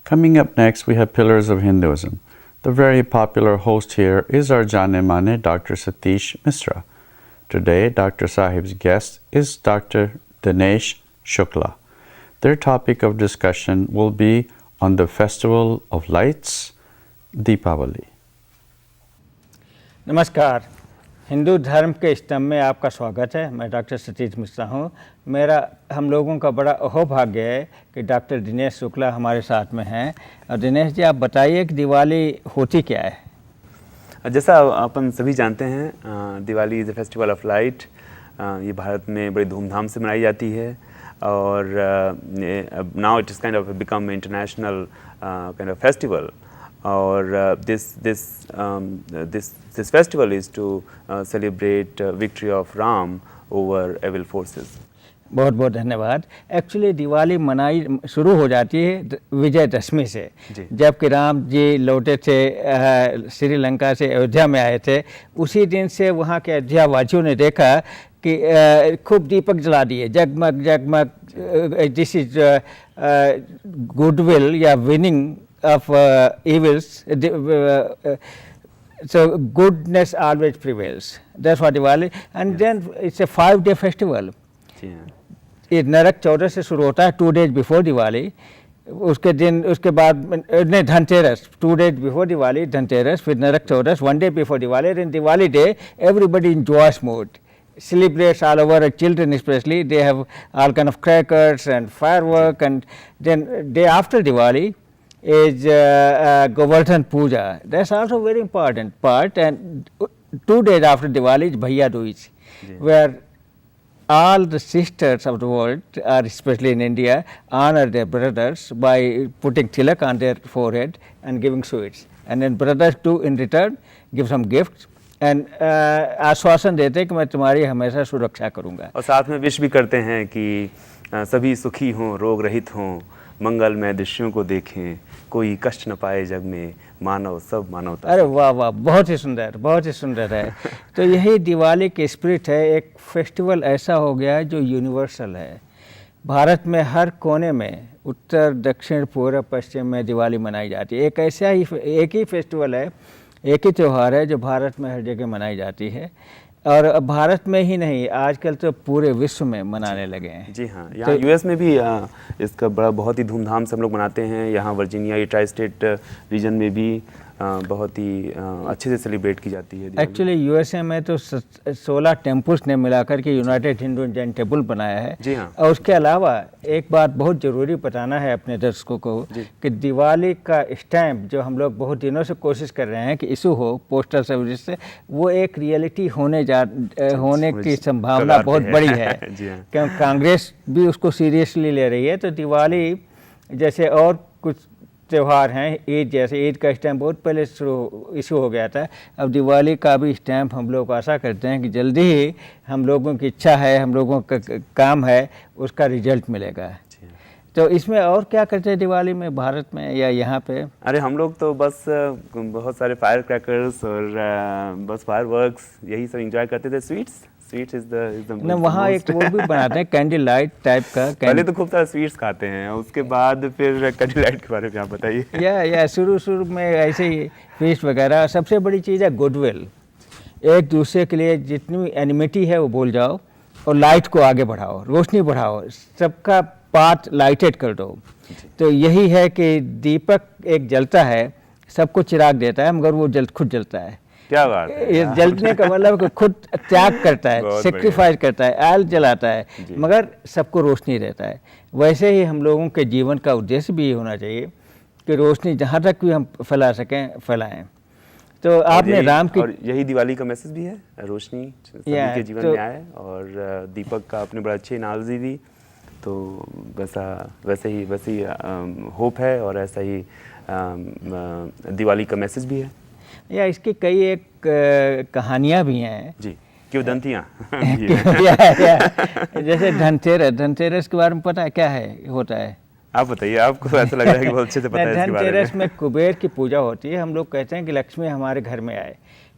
Coming up next, we have Pillars of Hinduism. The very popular host here is our Jane-Mane Dr. Satish Misra. Today, Dr. Sahib's guest is Dr. Dinesh Shukla. Their topic of discussion will be on the Festival of Lights, Deepavali. नमस्कार, हिंदू धर्म के स्तंभ में आपका स्वागत है। मैं doctor Satish Mishra हूँ। हम लोगों का बड़ा अहोभाग्य है कि डॉक्टर दिनेश शुक्ला हमारे साथ में हैं। और दिनेश जी, आप बताइए कि दिवाली होती क्या है? जैसा अपन सभी जानते हैं, Diwali is a festival of light. ये भारत में बड़ी धूमधाम से मनाई जाती है और now it is kind of become international kind of festival. और this festival is to celebrate victory of Ram over evil forces. बहुत बहुत धन्यवाद। एक्चुअली दिवाली मनाई शुरू हो जाती है विजयदशमी से, जबकि राम जी लौटे थे श्रीलंका से, अयोध्या में आए थे। उसी दिन से वहाँ के अयोध्या वासियों ने देखा कि खूब दीपक जला दिए, जगमग जगमग। दिस इज गुडविल या winning of evils, so goodness always prevails. That's what Diwali, and then it's a 5-day festival. ये नरक चौदस से शुरू होता है, 2 days before Diwali. उसके बाद Dhanteras, 2 days before Diwali, Dhanteras, फिर Narak Chaudas, 1 day before Diwali. Then Diwali day, everybody in joyous mood, celebrates all over. Children especially, they have all kind of crackers and firework. And then day after Diwali is Govardhan Puja. That's also very important part. And 2 days after Diwali is Bhaiya Dooj, where all the sisters of the world, or especially in India, honor their brothers by putting tilak on their forehead and giving sweets. And then brothers too in return give some gifts and आश्वासन देते हैं कि मैं तुम्हारी हमेशा सुरक्षा करूँगा। और साथ में विश भी करते हैं कि सभी सुखी हों, रोग रहित हों, मंगलमय दृश्यों को देखें, कोई कष्ट न पाए जग में, मानव सब मानवता। अरे वाह वाह, बहुत ही सुंदर, बहुत ही सुंदर है। तो यही दिवाली की स्पिरिट है। एक फेस्टिवल ऐसा हो गया है जो यूनिवर्सल है। भारत में हर कोने में, उत्तर दक्षिण पूर्व पश्चिम में दिवाली मनाई जाती है। एक ही फेस्टिवल है, एक ही त्यौहार है जो भारत में हर जगह मनाई जाती है। और भारत में ही नहीं, आजकल तो पूरे विश्व में मनाने लगे हैं। जी हाँ, यहाँ यूएस में भी इसका बहुत ही धूमधाम से हम लोग मनाते हैं। यहाँ वर्जीनिया, ये ट्राई स्टेट रीजन में भी बहुत ही अच्छे से सेलिब्रेट की जाती है। एक्चुअली यूएसए में तो 16 टेम्पल्स ने मिलाकर के United Hindu and Jain temple बनाया है। जी हाँ। और उसके अलावा एक बात बहुत ज़रूरी बताना है अपने दर्शकों को कि दिवाली का स्टैम्प जो हम लोग बहुत दिनों से कोशिश कर रहे हैं कि इशू हो पोस्टल सर्विस से, वो एक रियलिटी होने की संभावना बहुत बड़ी है। क्योंकि कांग्रेस भी उसको सीरियसली ले रही है। तो दिवाली जैसे और कुछ त्यौहार हैं, ईद जैसे, ईद का स्टैम्प बहुत पहले इशू हो गया था। अब दिवाली का भी स्टैम्प हम लोग आशा करते हैं कि जल्दी ही हम लोगों की इच्छा है, हम लोगों का काम है, उसका रिजल्ट मिलेगा। तो इसमें और क्या करते हैं दिवाली में भारत में या यहाँ पे? अरे हम लोग तो बस बहुत सारे फायर क्रैकर्स और बस फायरवर्क्स यही सब एंजॉय करते थे। स्वीट्स इज द ना, वहाँ एक वो भी बनाते हैं कैंडल लाइट टाइप का। पहले तो खूब सारा स्वीट्स खाते हैं, उसके बाद फिर कैंडल लाइट के बारे में आप बताइए। या शुरू में ऐसे ही फीस्ट वगैरह। सबसे बड़ी चीज़ है गुडविल। एक दूसरे के लिए जितनी एनिमिटी है वो भूल जाओ और लाइट को आगे बढ़ाओ, रोशनी बढ़ाओ, सबका पाथ लाइटेड कर दो। तो यही है कि दीपक एक जलता है, सबको चिराग देता है, मगर वो खुद जलता है। क्या बात है। ये जलने का मतलब कि खुद त्याग करता है, सेक्रीफाइस करता है, आयल जलाता है, मगर सबको रोशनी देता है। वैसे ही हम लोगों के जीवन का उद्देश्य भी ये होना चाहिए कि रोशनी जहाँ तक भी हम फैला सकें फैलाएं। तो आपने राम की, और यही दिवाली का मैसेज भी है, रोशनी सभी के जीवन में आए। और दीपक का आपने बड़ा अच्छी एनालॉजी दी। तो वैसे ही होप है और ऐसा ही दिवाली का मैसेज भी है। या इसकी कई एक कहानियाँ भी हैं जी, किंवदंतियाँ। जैसे धनतेरस के बारे में पता है क्या है, होता है? आप बताइए, आपको ऐसा लग रहा है कि बहुत अच्छे से पता है इसके बारे में। धनतेरस में कुबेर की पूजा होती है। हम लोग कहते हैं कि लक्ष्मी हमारे घर में आए,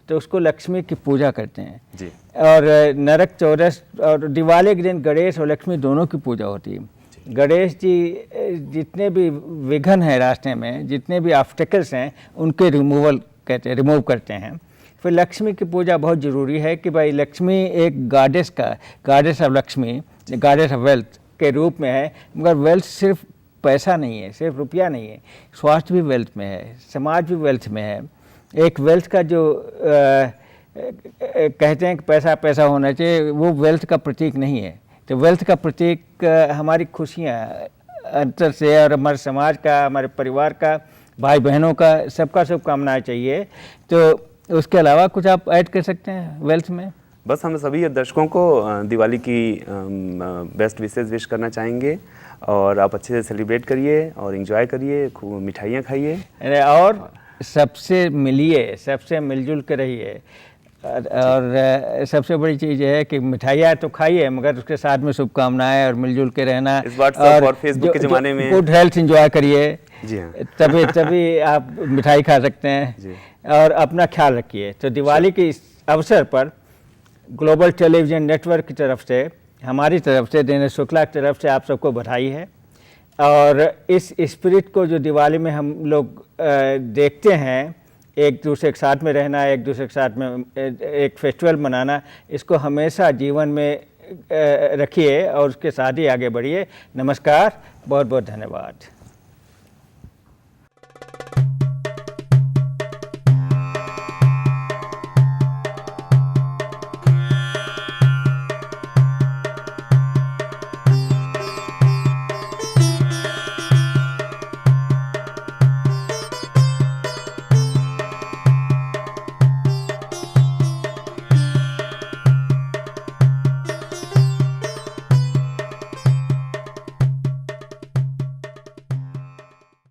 तो उसको लक्ष्मी की पूजा करते हैं जी। और नरक चौदस और दिवाली के दिन गणेश और लक्ष्मी दोनों की पूजा होती है। गणेश जी जितने भी विघ्न हैं रास्ते में, जितने भी ऑब्स्टेकल्स हैं, उनके रिमूव करते हैं। फिर लक्ष्मी की पूजा बहुत ज़रूरी है कि भाई लक्ष्मी एक goddess of Lakshmi, goddess of wealth के रूप में है। मगर वेल्थ सिर्फ पैसा नहीं है, सिर्फ रुपया नहीं है, स्वास्थ्य भी वेल्थ में है, समाज भी वेल्थ में है। एक वेल्थ का जो कहते हैं कि पैसा पैसा होना चाहिए, वो वेल्थ का प्रतीक नहीं है। तो वेल्थ का प्रतीक हमारी खुशियाँ अंतर से, और हमारे समाज का, हमारे परिवार का, भाई बहनों का, सबका शुभकामनाएं चाहिए। तो उसके अलावा कुछ आप ऐड कर सकते हैं वेल्थ में? बस हम सभी दर्शकों को दिवाली की बेस्ट विशेष विश करना चाहेंगे, और आप अच्छे से सेलिब्रेट करिए और एंजॉय करिए, खूब मिठाइयाँ खाइए और सबसे मिलिए, सबसे मिलजुल कर रहिए। और सबसे बड़ी चीज़ है कि मिठाइयाँ तो खाइए, मगर उसके साथ में शुभकामनाएं और मिलजुल के रहना। इस व्हाट्सएप और फेसबुक के ज़माने में गुड हेल्थ एंजॉय करिए। जी हाँ, तभी आप मिठाई खा सकते हैं। और अपना ख्याल रखिए। तो दिवाली के इस अवसर पर ग्लोबल टेलीविज़न नेटवर्क की तरफ से, हमारी तरफ से, दिनेश शुक्ला की तरफ से आप सबको बधाई है। और इस स्पिरिट को जो दिवाली में हम लोग देखते हैं, एक दूसरे के साथ में रहना, एक दूसरे के साथ में एक फेस्टिवल मनाना, इसको हमेशा जीवन में रखिए और उसके साथ ही आगे बढ़िए। नमस्कार, बहुत बहुत धन्यवाद।